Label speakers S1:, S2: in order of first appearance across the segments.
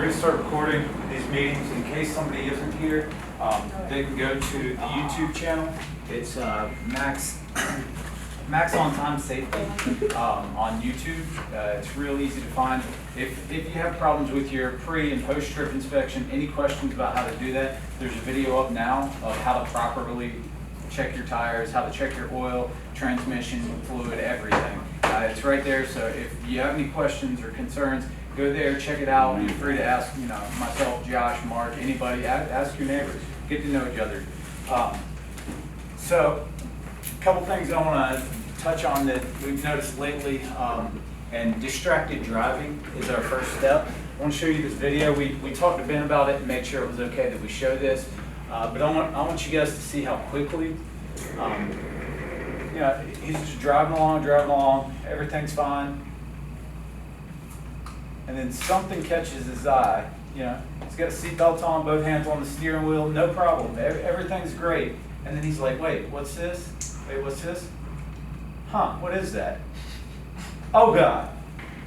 S1: going to start recording these meetings in case somebody isn't here. They can go to the YouTube channel. It's Max on Time Safety on YouTube. It's real easy to find. If you have problems with your pre and post trip inspection, any questions about how to do that, there's a video up now of how to properly check your tires, how to check your oil, transmission, fluid, everything. It's right there, so if you have any questions or concerns, go there, check it out. You're free to ask, myself, Josh, Mark, anybody. Ask your neighbors. Get to know each other. So, a couple things I want to touch on that we've noticed lately, and distracted driving is our first step. I want to show you this video. We talked to Ben about it and made sure it was okay that we show this. But I want you guys to see how quickly, he's just driving along, everything's fine. And then something catches his eye. He's got a seatbelt on, both hands on the steering wheel, no problem. Everything's great. And then he's like, wait, what's this? Wait, what's this? Huh, what is that? Oh God,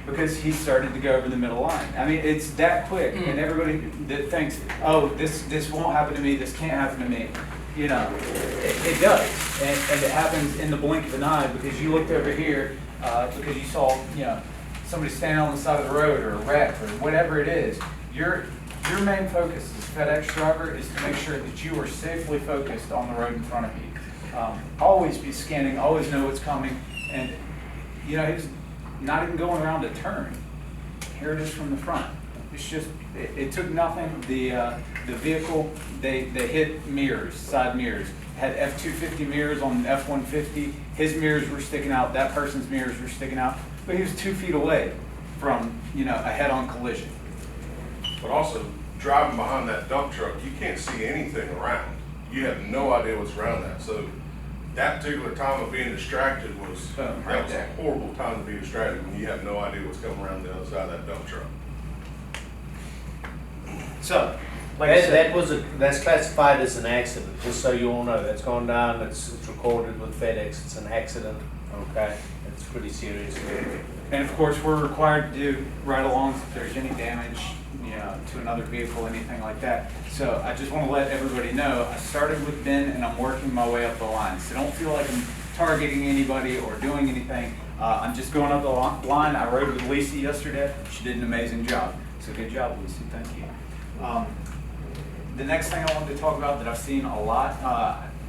S1: because he started to go over the middle line. I mean, it's that quick, and everybody that thinks, oh, this won't happen to me, this can't happen to me. It does, and it happens in the blink of an eye because you looked over here because you saw, somebody standing on the side of the road or a wreck or whatever it is. Your main focus as a FedEx driver is to make sure that you are safely focused on the road in front of you. Always be scanning, always know what's coming, and he's not even going around a turn. Here it is from the front. It's just, it took nothing. The vehicle, they hit mirrors, side mirrors. Had F-250 mirrors on F-150. His mirrors were sticking out, that person's mirrors were sticking out, but he was 2 feet away from, a head-on collision.
S2: But also, driving behind that dump truck, you can't see anything around. You have no idea what's around that. So that particular time of being distracted was, a horrible time to be distracted when you have no idea what's coming around the other side of that dump truck.
S1: So, like I said,
S3: that's classified as an accident, just so you all know. That's gone down, it's recorded with FedEx, it's an accident, okay? It's pretty serious.
S1: And of course, we're required to do ride-alongs if there's any damage, to another vehicle, anything like that. So I just want to let everybody know, I started with Ben and I'm working my way up the line. So don't feel like I'm targeting anybody or doing anything. I'm just going up the line. I rode with Lisa yesterday. She did an amazing job. So good job, Lisa. Thank you. The next thing I wanted to talk about that I've seen a lot,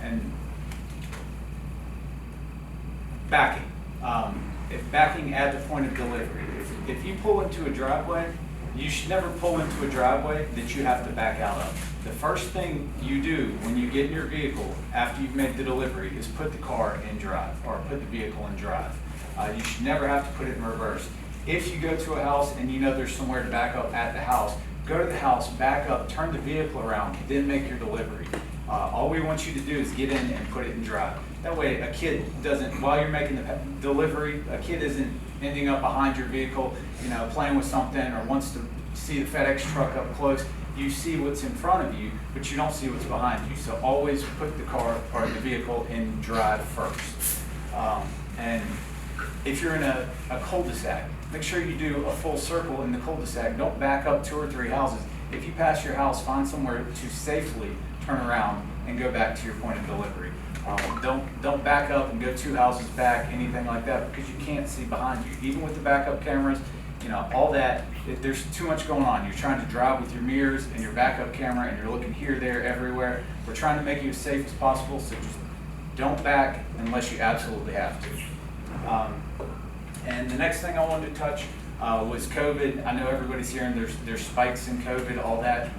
S1: and backing. If backing at the point of delivery. If you pull into a driveway, you should never pull into a driveway that you have to back out of. The first thing you do when you get in your vehicle after you've made the delivery is put the car in drive, or put the vehicle in drive. You should never have to put it in reverse. If you go to a house and there's somewhere to back up at the house, go to the house, back up, turn the vehicle around, then make your delivery. All we want you to do is get in and put it in drive. That way a kid doesn't, while you're making the delivery, a kid isn't ending up behind your vehicle, playing with something or wants to see the FedEx truck up close. You see what's in front of you, but you don't see what's behind you. So always put the car or the vehicle in drive first. And if you're in a cul-de-sac, make sure you do a full circle in the cul-de-sac. Don't back up 2 or 3 houses. If you pass your house, find somewhere to safely turn around and go back to your point of delivery. Don't back up and go 2 houses back, anything like that, because you can't see behind you. Even with the backup cameras, all that, there's too much going on. You're trying to drive with your mirrors and your backup camera, and you're looking here, there, everywhere. We're trying to make you as safe as possible, so just don't back unless you absolutely have to. And the next thing I wanted to touch was COVID. I know everybody's hearing there's spikes in COVID, all that.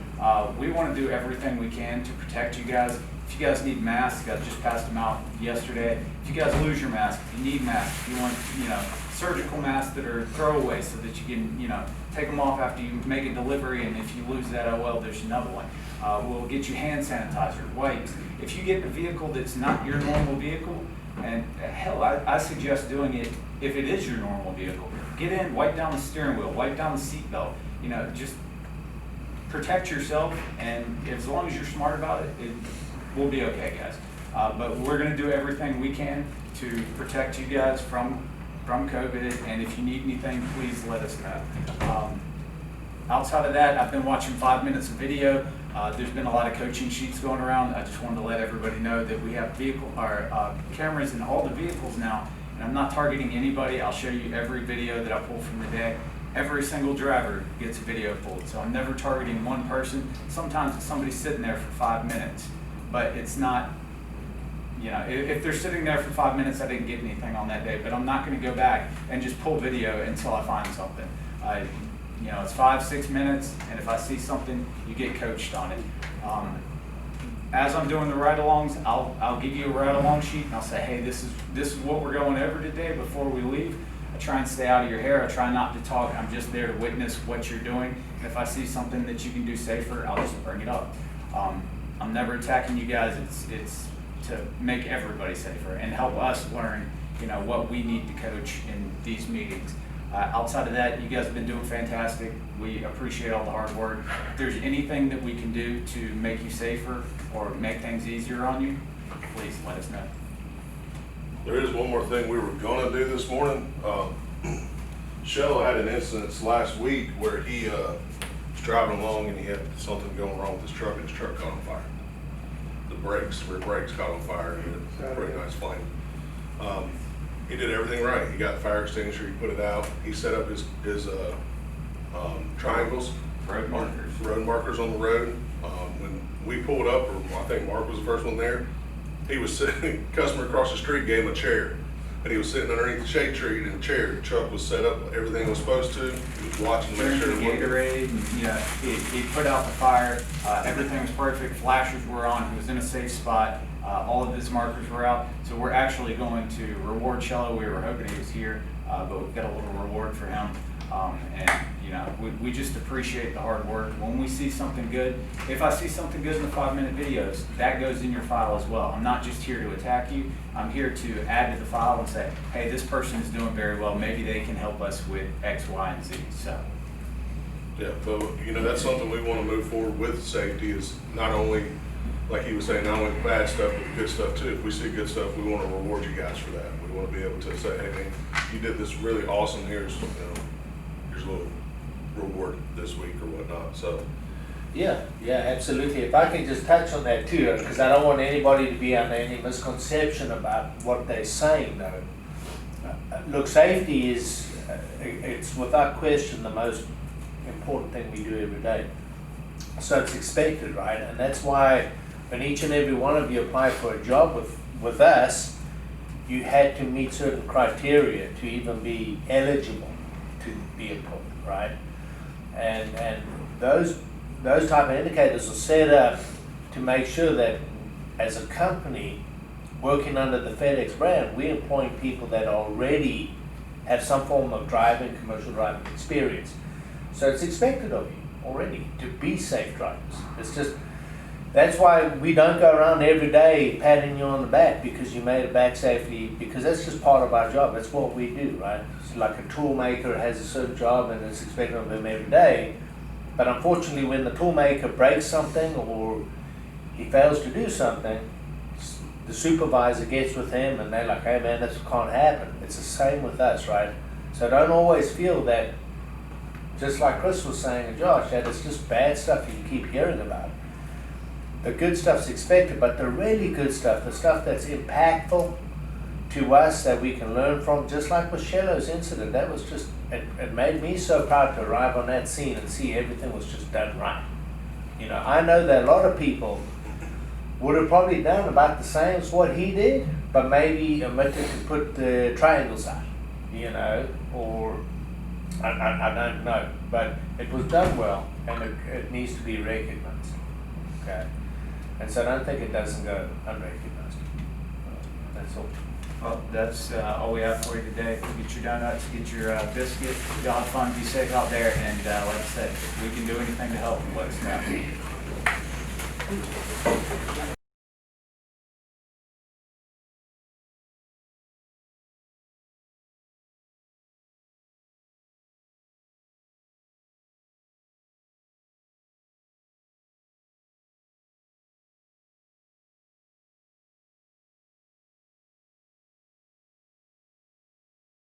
S1: We want to do everything we can to protect you guys. If you guys need masks, I just passed them out yesterday. If you guys lose your mask, if you need masks, if you want, surgical masks that are throwaway so that you can, take them off after you make a delivery, and if you lose that, oh well, there's another one. We'll get you hand sanitizer, wipes. If you get in a vehicle that's not your normal vehicle, and hell, I suggest doing it if it is your normal vehicle. Get in, wipe down the steering wheel, wipe down the seat belt, just protect yourself, and as long as you're smart about it, we'll be okay, guys. But we're going to do everything we can to protect you guys from COVID, and if you need anything, please let us know. Outside of that, I've been watching 5 minutes of video. There's been a lot of coaching sheets going around. I just wanted to let everybody know that we have cameras in all the vehicles now, and I'm not targeting anybody. I'll show you every video that I pull from the day. Every single driver gets a video pulled, so I'm never targeting one person. Sometimes it's somebody sitting there for 5 minutes, but it's not, you know, if they're sitting there for 5 minutes, I didn't get anything on that day, but I'm not gonna go back and just pull video until I find something. You know, it's 5-6 minutes, and if I see something, you get coached on it. As I'm doing the ride-alongs, I'll give you a ride-along sheet, and I'll say, hey, this is what we're going over today before we leave. I try and stay out of your hair. I try not to talk. I'm just there to witness what you're doing. And if I see something that you can do safer, I'll just bring it up. I'm never attacking you guys. It's to make everybody safer and help us learn, you know, what we need to coach in these meetings. Outside of that, you guys have been doing fantastic. We appreciate all the hard work. If there's anything that we can do to make you safer or make things easier on you, please let us know.
S2: There is one more thing we were gonna do this morning. Shell had an incident last week where he was driving along and he had something going wrong with his truck, and his truck caught on fire. The rear brakes caught on fire, and he had a pretty nice flame. He did everything right. He got the fire extinguisher, he put it out, he set up his triangles.
S1: Road markers.
S2: Road markers on the road. When we pulled up, or I think Mark was the first one there, he was sitting, customer across the street gave him a chair. And he was sitting underneath the shade tree in the chair. The truck was set up, everything was supposed to. He was watching to make sure it
S1: Drinking Gatorade, and, you know, he put out the fire. Everything was perfect. Flashers were on. He was in a safe spot. All of his markers were out. So we're actually going to reward Shello. We were hoping he was here, but we've got a little reward for him. And you know, we just appreciate the hard work. When we see something good, if I see something good in the 5-minute videos, that goes in your file as well. I'm not just here to attack you. I'm here to add to the file and say, hey, this person is doing very well. Maybe they can help us with X, Y, and Z. So.
S2: Yeah, but you know, that's something we want to move forward with. Safety is not only, like he was saying, not only bad stuff, but good stuff too. If we see good stuff, we want to reward you guys for that. We want to be able to say, hey man, you did this really awesome. Here's a little reward this week or whatnot. So
S3: Yeah, absolutely. If I can just touch on that too, because I don't want anybody to be under any misconception about what they're saying though. Look, safety is, it's without question the most important thing we do every day. So it's expected, right? And that's why when each and every one of you apply for a job with us, you had to meet certain criteria to even be eligible to be employed, right? And those type of indicators are set up to make sure that as a company working under the FedEx brand, we're employing people that already have some form of commercial driving experience. So it's expected of you already to be safe drivers. It's just, that's why we don't go around every day patting you on the back because you made a back safely, because that's just part of our job. That's what we do, right? It's like a tool maker has a certain job and it's expected of him every day. But unfortunately, when the tool maker breaks something or he fails to do something, the supervisor gets with him and they're like, hey man, this can't happen. It's the same with us, right? So don't always feel that, just like Chris was saying and Josh, that it's just bad stuff you keep hearing about. The good stuff's expected, but the really good stuff, the stuff that's impactful to us that we can learn from, just like with Shello's incident, that was just, it made me so proud to arrive on that scene and see everything was just done right. You know, I know that a lot of people would have probably done about the same as what he did, but maybe omitted to put the triangles out, you know, or I don't know, but it was done well and it needs to be recognized, okay? And so I don't think it doesn't go unrecognized. That's all.
S1: Well, that's all we have for you today. Get your donuts, get your biscuit. Y'all have fun, be safe out there, and like I said, if we can do anything to help, let us know.